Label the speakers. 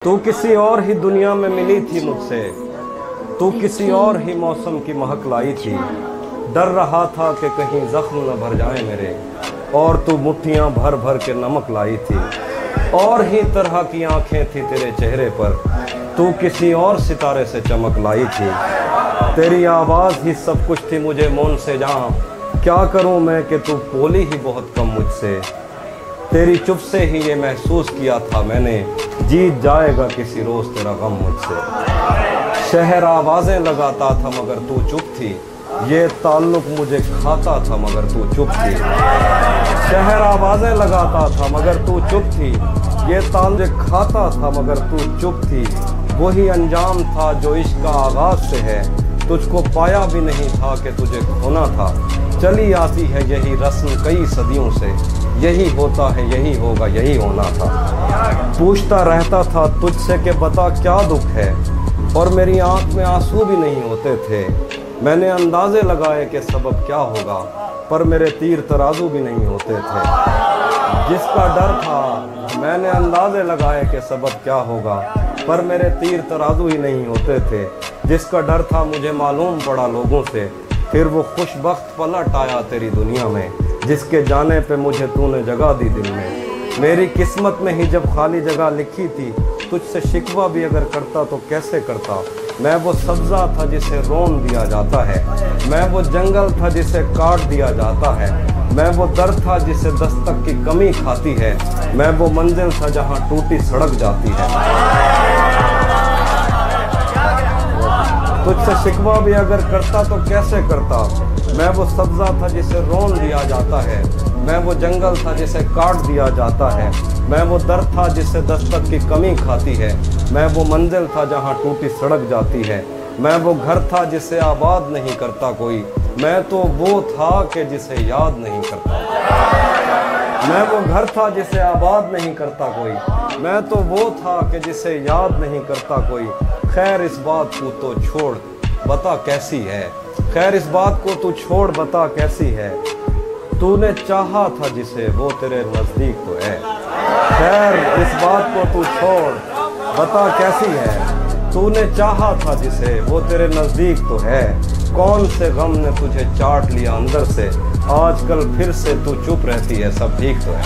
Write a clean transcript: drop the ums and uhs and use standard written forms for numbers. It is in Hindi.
Speaker 1: तू किसी और ही दुनिया में मिली थी मुझसे, तू किसी और ही मौसम की महक लाई थी। डर रहा था कि कहीं जख्म न भर जाए मेरे, और तू मुट्ठियाँ भर भर के नमक लाई थी। और ही तरह की आंखें थी तेरे चेहरे पर, तू किसी और सितारे से चमक लाई थी। तेरी आवाज़ ही सब कुछ थी मुझे मौन से जहाँ, क्या करूँ मैं कि तू बोली ही बहुत कम मुझसे। तेरी चुप से ही ये महसूस किया था मैंने, जीत जाएगा किसी रोज़ तेरा गम मुझसे। शहर आवाज़ें लगाता था मगर तू चुप थी, ये ताल्लुक मुझे खाता था मगर तू चुप थी। शहर आवाज़ें लगाता था मगर तू चुप थी, ये ताल्लुक खाता था मगर तू चुप थी। वही अंजाम था जो इश्क का आगाज़ से है, तुझको पाया भी नहीं था कि तुझे खोना था। चली आती है यही रस्म कई सदियों से, यही होता है यही होगा यही होना था। पूछता रहता था तुझसे कि बता क्या दुख है, और मेरी आंख में आंसू भी नहीं होते थे। मैंने अंदाजे लगाए कि सबब क्या होगा, पर मेरे तीर तराजू भी नहीं होते थे। जिसका डर था मैंने अंदाजे लगाए कि सबब क्या होगा, पर मेरे तीर तराजू ही नहीं होते थे। जिसका डर था मुझे मालूम पड़ा लोगों से, फिर वो खुशबख्त पलट आया तेरी दुनिया में। जिसके जाने पे मुझे तूने जगह दी दिल में, मेरी किस्मत में ही जब खाली जगह लिखी थी। तुझसे शिकवा भी अगर करता तो कैसे करता। मैं वो सब्ज़ा था जिसे रोन दिया जाता है, मैं वो जंगल था जिसे काट दिया जाता है। मैं वो दर था जिसे दस्तक की कमी खाती है, मैं वो मंजिल था जहाँ टूटी सड़क जाती है। तुझसे शिकवा भी अगर करता तो कैसे करता। मैं वो सब्ज़ा था जिसे रोन दिया जाता है, मैं वो जंगल था जिसे काट दिया जाता है। मैं वो दर था जिसे दस्तक की कमी खाती है, मैं वो मंजिल था जहाँ टूटी सड़क जाती है। मैं वो घर था जिसे आबाद नहीं करता कोई, मैं तो वो था कि जिसे याद नहीं करता। मैं वो घर था जिसे आबाद नहीं करता कोई, मैं तो वो था कि जिसे याद नहीं करता कोई। खैर इस बात को तो छोड़ बता कैसी है, खैर इस बात को तू छोड़ बता कैसी है। तूने चाहा था जिसे वो तेरे नज़दीक तो है, खैर इस बात को तू छोड़ बता कैसी है। तूने चाहा था जिसे वो तेरे नज़दीक तो है, कौन से गम ने तुझे चाट लिया अंदर से। आजकल फिर से तू चुप रहती है सब ठीक तो है।